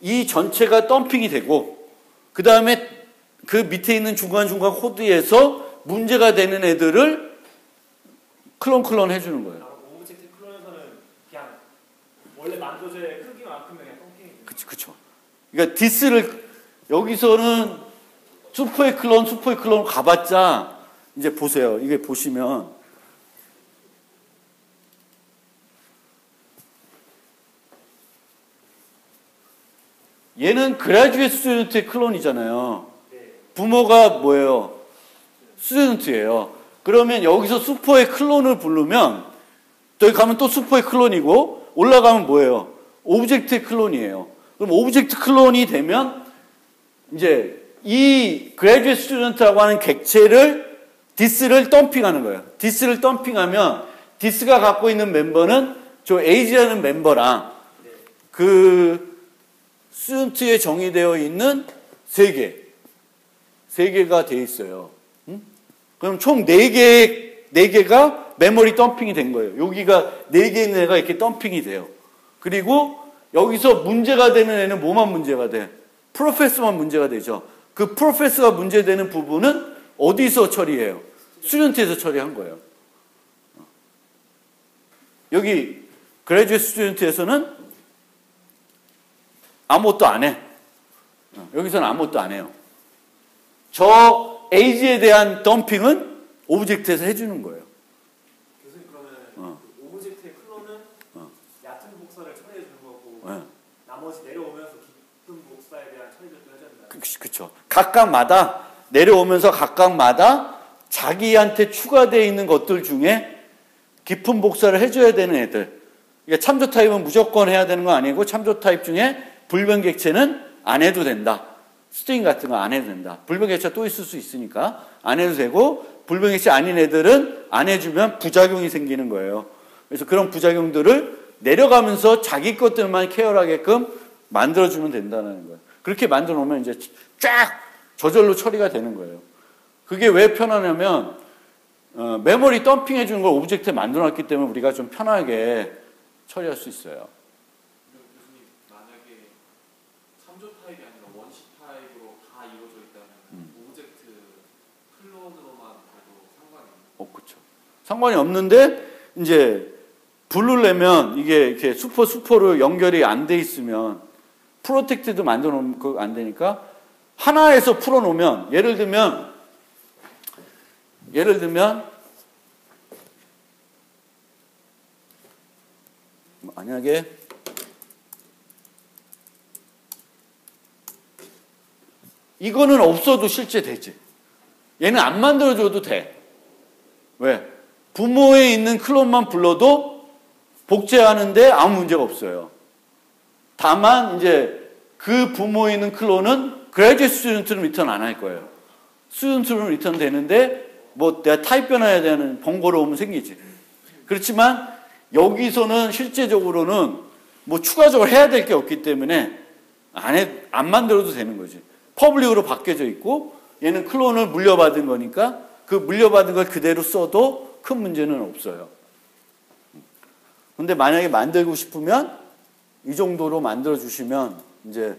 이 전체가 덤핑이 되고 그 다음에 그 밑에 있는 중간중간 코드에서 문제가 되는 애들을 클론 해주는 거예요. 오브젝트 클론에서는 그냥 원래 만들어져야 크기만큼의 그냥 덤핑이. 그쵸. 그러니까 디스를 여기서는 슈퍼의 클론 가봤자 이제 보세요. 이게 보시면 얘는 그라듀에이트 스튜던트의 클론이잖아요. 부모가 뭐예요? 스튜던트예요. 그러면 여기서 슈퍼의 클론을 부르면 여기 가면 또 슈퍼의 클론이고 올라가면 뭐예요? 오브젝트의 클론이에요. 그럼 오브젝트 클론이 되면 이제 이 그라듀에이트 스튜던트라고 하는 객체를 디스를 덤핑하는 거예요. 디스를 덤핑하면 디스가 갖고 있는 멤버는 저 에이지라는 멤버랑 그 스튜던트에 정의되어 있는 3개 3개가 돼 있어요. 그럼 총 4개가 메모리 덤핑이 된 거예요. 여기가 4개 있는 애가 이렇게 덤핑이 돼요. 그리고 여기서 문제가 되는 애는 뭐만 문제가 돼? 프로페서만 문제가 되죠. 그 프로페서가 문제되는 부분은 어디서 처리해요? 스튜던트에서 처리한 거예요. 여기 그레듀에이트 스튜던트에서는 아무것도 안 해. 여기서는 아무것도 안 해요. 저 에이지에 대한 덤핑은 오브젝트에서 해주는 거예요. 교수님 그러면 그 오브젝트의 클론은 얕은 복사를 처리해 주는 거고 나머지 내려오면서 깊은 복사에 대한 처리들도 해줘야 된다. 그렇죠. 각각마다 내려오면서 각각마다 자기한테 추가되어 있는 것들 중에 깊은 복사를 해줘야 되는 애들. 그러니까 참조 타입은 무조건 해야 되는 거 아니고 참조 타입 중에 불변객체는 안 해도 된다. 스트링 같은 거 안 해도 된다. 불변객체가 또 있을 수 있으니까 안 해도 되고 불변객체 아닌 애들은 안 해주면 부작용이 생기는 거예요. 그래서 그런 부작용들을 내려가면서 자기 것들만 케어하게끔 만들어주면 된다는 거예요. 그렇게 만들어 놓으면 이제 쫙 저절로 처리가 되는 거예요. 그게 왜 편하냐면 메모리 덤핑해 주는 걸 오브젝트에 만들어 놨기 때문에 우리가 좀 편하게 처리할 수 있어요. 교수님 만약에 참조 타입이 아니라 원시 타입으로 다 이루어져 있다면 오브젝트 클론으로만 해도 상관이 없나요? 그렇죠. 상관이 없는데 이제 부르려면 이게 이렇게 슈퍼로 연결이 안 돼 있으면 프로텍트도 만들어 놓으면 그거 안 되니까 하나에서 풀어 놓으면 예를 들면 만약에 이거는 없어도 실제 되지. 얘는 안 만들어줘도 돼. 왜? 부모에 있는 클론만 불러도 복제하는데 아무 문제가 없어요. 다만 이제 그 부모에 있는 클론은 그레듀에이트 스튜던트는 리턴 안 할 거예요. 스튜던트는 리턴 되는데 뭐 내가 타입 변화해야 되는 번거로움은 생기지. 그렇지만 여기서는 실제적으로는 뭐 추가적으로 해야 될 게 없기 때문에 안 만들어도 되는 거지. 퍼블릭으로 바뀌어져 있고 얘는 클론을 물려받은 거니까 그 물려받은 걸 그대로 써도 큰 문제는 없어요. 근데 만약에 만들고 싶으면 이 정도로 만들어 주시면 이제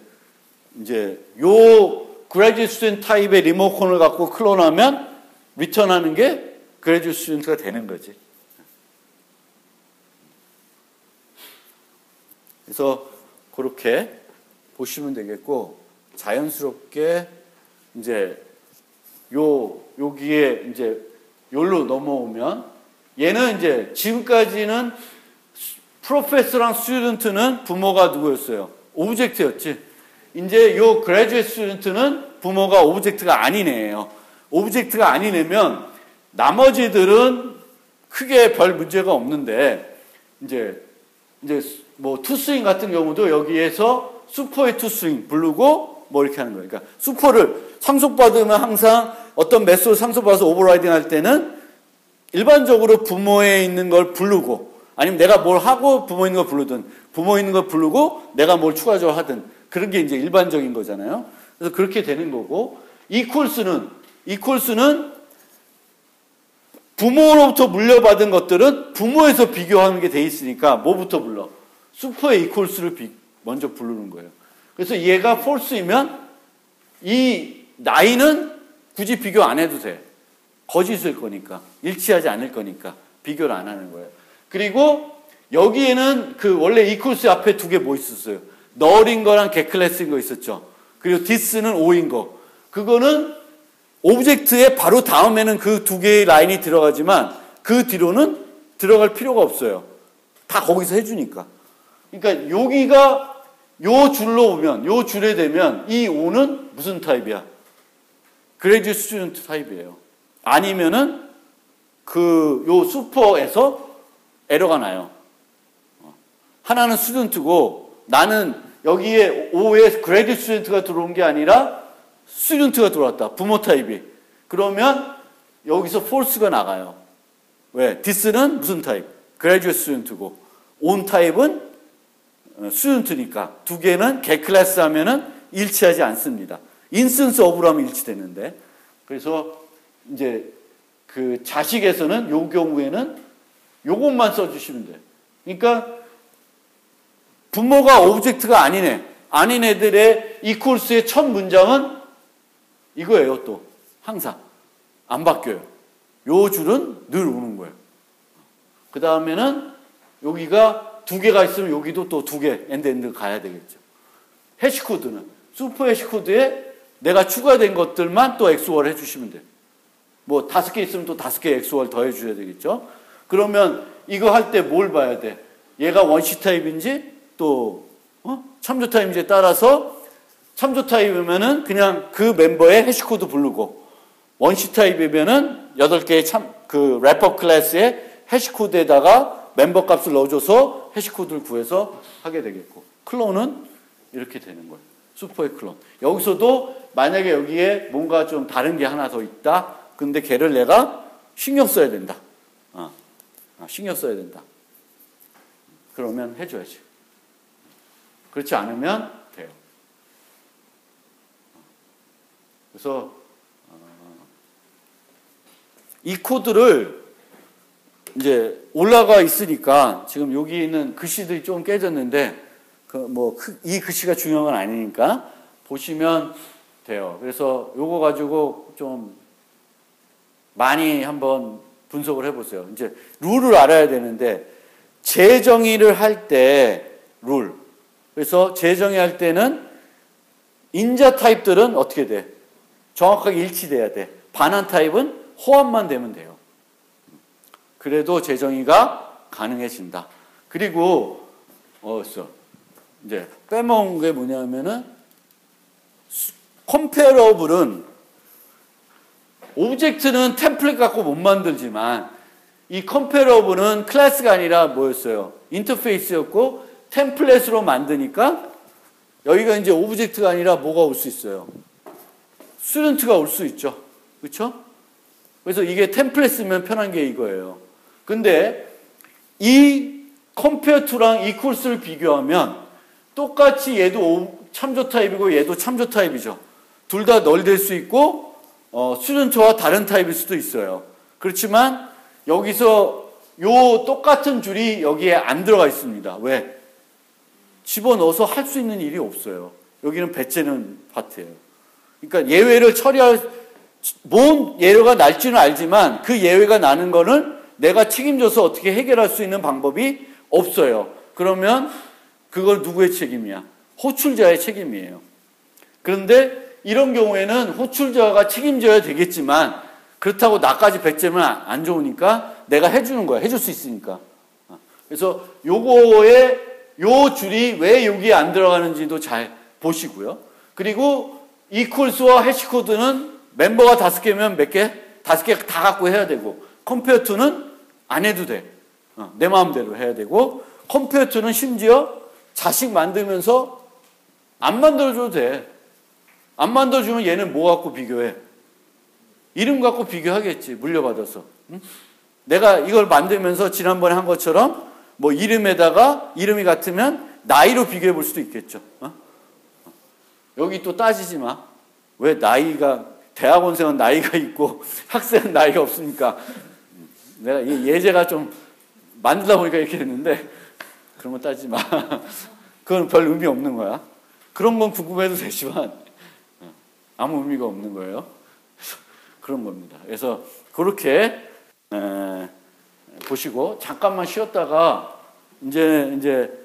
요 그레듀에이트 스튜던트 타입의 리모컨을 갖고 클론하면 리턴하는 게 그레듀에이트 스튜던트가 되는 거지. 그래서 그렇게 보시면 되겠고 자연스럽게 이제 여기에 이제 요로 넘어오면 얘는 이제 지금까지는 프로페서랑 스튜던트는 부모가 누구였어요? 오브젝트였지. 이제 요 그레듀에이트 스튜던트는 부모가 오브젝트가 아닌 애예요. 오브젝트가 아닌 애면 나머지들은 크게 별 문제가 없는데 이제 뭐 투스윙 같은 경우도 여기에서 슈퍼의 투스윙 부르고 뭐 이렇게 하는 거예요. 그러니까 슈퍼를 상속받으면 항상 어떤 메소드 상속받아서 오버라이딩 할 때는 일반적으로 부모에 있는 걸 부르고 아니면 내가 뭘 하고 부모 있는 걸 부르든 부모 있는 걸 부르고 내가 뭘 추가적으로 하든 그런 게 이제 일반적인 거잖아요. 그래서 그렇게 되는 거고 이퀄스는 부모로부터 물려받은 것들은 부모에서 비교하는 게 돼 있으니까 뭐부터 불러? 슈퍼의 이퀄스를 먼저 부르는 거예요. 그래서 얘가 폴스이면 이 나이는 굳이 비교 안 해도 돼. 거짓일 거니까. 일치하지 않을 거니까. 비교를 안 하는 거예요. 그리고 여기에는 그 원래 이퀄스 앞에 두 개 뭐 있었어요? 널인 거랑 getClass인 거 있었죠. 그리고 this는 o인 거. 그거는 오브젝트의 바로 다음에는 그 두 개의 라인이 들어가지만 그 뒤로는 들어갈 필요가 없어요. 다 거기서 해주니까. 그러니까 여기가 요 줄로 오면 요 줄에 되면 이 O는 무슨 타입이야? 그레듀에이트 스튜던트 타입이에요. 아니면은 요 슈퍼에서 에러가 나요. 하나는 스튜던트고 나는 여기에 O에 그레듀에이트 스튜던트가 들어온 게 아니라 스튜던트가 들어왔다. 부모 타입이. 그러면 여기서 폴스가 나가요. 왜? this는 무슨 타입? 그레듀에이트 스튜던트고 on 타입은 스튜던트니까 두 개는 getClass 하면은 일치하지 않습니다. 인스턴스 of로 하면 일치되는데 그래서 이제 그 자식에서는 요 경우에는 요것만 써주시면 돼요. 그러니까 부모가 오브젝트가 아닌 애들의 equals의 첫 문장은 이거예요. 또 항상 안 바뀌어요. 요 줄은 늘 오는 거예요. 그 다음에는 여기가 두 개가 있으면 여기도 또 두 개 엔드 가야 되겠죠. 해시코드는 슈퍼 해시코드에 내가 추가된 것들만 또 XOR 해주시면 돼요. 뭐 5개 있으면 또 5개 XOR 더 해주셔야 되겠죠. 그러면 이거 할 때 뭘 봐야 돼? 얘가 원시 타입인지 또 참조 타입인지에 따라서 참조 타입이면은 그냥 그 멤버의 해시코드 부르고 원시 타입이면은 8개의 그 래퍼 클래스의 해시코드에다가 멤버 값을 넣어줘서 해시코드를 구해서 하게 되겠고 클론은 이렇게 되는 거예요. 슈퍼의 클론. 여기서도 만약에 여기에 뭔가 좀 다른 게 하나 더 있다. 근데 걔를 내가 신경 써야 된다. 신경 써야 된다. 그러면 해줘야지. 그렇지 않으면 돼요. 그래서 이 코드를 이제 올라가 있으니까 지금 여기 있는 글씨들이 좀 깨졌는데 이 글씨가 중요한 건 아니니까 보시면 돼요. 그래서 요거 가지고 좀 많이 한번 분석을 해보세요. 이제 룰을 알아야 되는데 재정의를 할 때 룰. 그래서 재정의할 때는 인자 타입들은 어떻게 돼? 정확하게 일치돼야 돼. 반환 타입은 호환만 되면 돼요. 그래도 재정의가 가능해진다. 그리고 이제 빼먹은 게 뭐냐면은 컴페어러블은 오브젝트는 템플릿 갖고 못 만들지만 이 컴페어러블은 클래스가 아니라 뭐였어요? 인터페이스였고 템플릿으로 만드니까 여기가 이제 오브젝트가 아니라 뭐가 올 수 있어요? 스튜던트가 올 수 있죠. 그렇죠? 그래서 이게 템플릿 쓰면 편한 게 이거예요. 근데 이 컴페어 투랑 이퀄스를 비교하면 똑같이 얘도 참조 타입이고 얘도 참조 타입이죠. 둘 다 널 될 수 있고 스튜던트와 다른 타입일 수도 있어요. 그렇지만 여기서 요 똑같은 줄이 여기에 안 들어가 있습니다. 왜? 집어넣어서 할 수 있는 일이 없어요. 여기는 배째는 파트예요. 그러니까 예외를 뭔 예외가 날지는 알지만 그 예외가 나는 거는 내가 책임져서 어떻게 해결할 수 있는 방법이 없어요. 그러면 그걸 누구의 책임이야? 호출자의 책임이에요. 그런데 이런 경우에는 호출자가 책임져야 되겠지만 그렇다고 나까지 배째면 안 좋으니까 내가 해주는 거야. 해줄 수 있으니까. 그래서 요거에 요 줄이 왜 여기에 안 들어가는지도 잘 보시고요. 그리고 equals와 해시코드는 멤버가 5개면 몇 개? 5개 다 갖고 해야 되고 compare to는 안 해도 돼. 내 마음대로 해야 되고 compare to는 심지어 자식 만들면서 안 만들어줘도 돼. 안 만들어주면 얘는 뭐 갖고 비교해? 이름 갖고 비교하겠지. 물려받아서. 응? 내가 이걸 만들면서 지난번에 한 것처럼 뭐 이름에다가 이름이 같으면 나이로 비교해 볼 수도 있겠죠. 여기 또 따지지 마. 왜 나이가 대학원생은 나이가 있고 학생은 나이가 없습니까? 내가 예제가 좀 만들다 보니까 이렇게 됐는데 그런 거 따지지 마. 그건 별 의미 없는 거야. 그런 건 궁금해도 되지만 아무 의미가 없는 거예요. 그런 겁니다. 그래서 그렇게 보시고 잠깐만 쉬었다가 이제